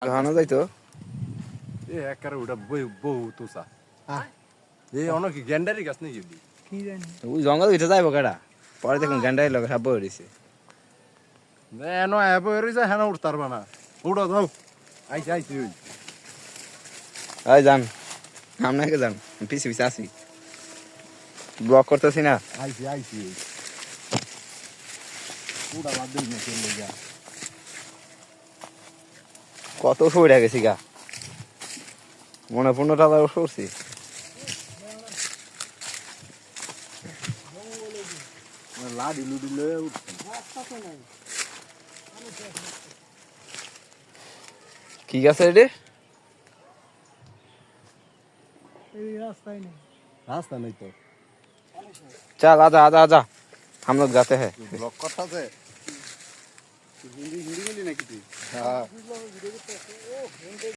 ঘানো যাইতো এ একারে ওটা বহু তুষা এই অনেক গ্যান্ডারি গাছ নাকি কি জানি ওই জঙ্গল ভিতরে যাইবো কেডা পরে দেখুন গেন্ডাই লগে সাপ বই রইছে এন এব রয়েছে হ্যাঁ উঠতে পারবে না উঠো যাও আইসি আইসি ওই আই যান আপনাকে যান পিছি পিছি আসি ব্লক করতেছি না আইসি আইসি উড়া বাদ দিন না চলে যা কত ফুড়ে গেছি গা মনে 15 টাকা সরছি লাডি লুডি লয়ে উঠছে কি গাছ রে এই রাস্তায় নেই রাস্তা নেই তো चल आजा आजा आजा हम लोग जाते हैं ব্লক করতেছে হিন্দি হিন্দি বলি নাকি তুই হ্যাঁ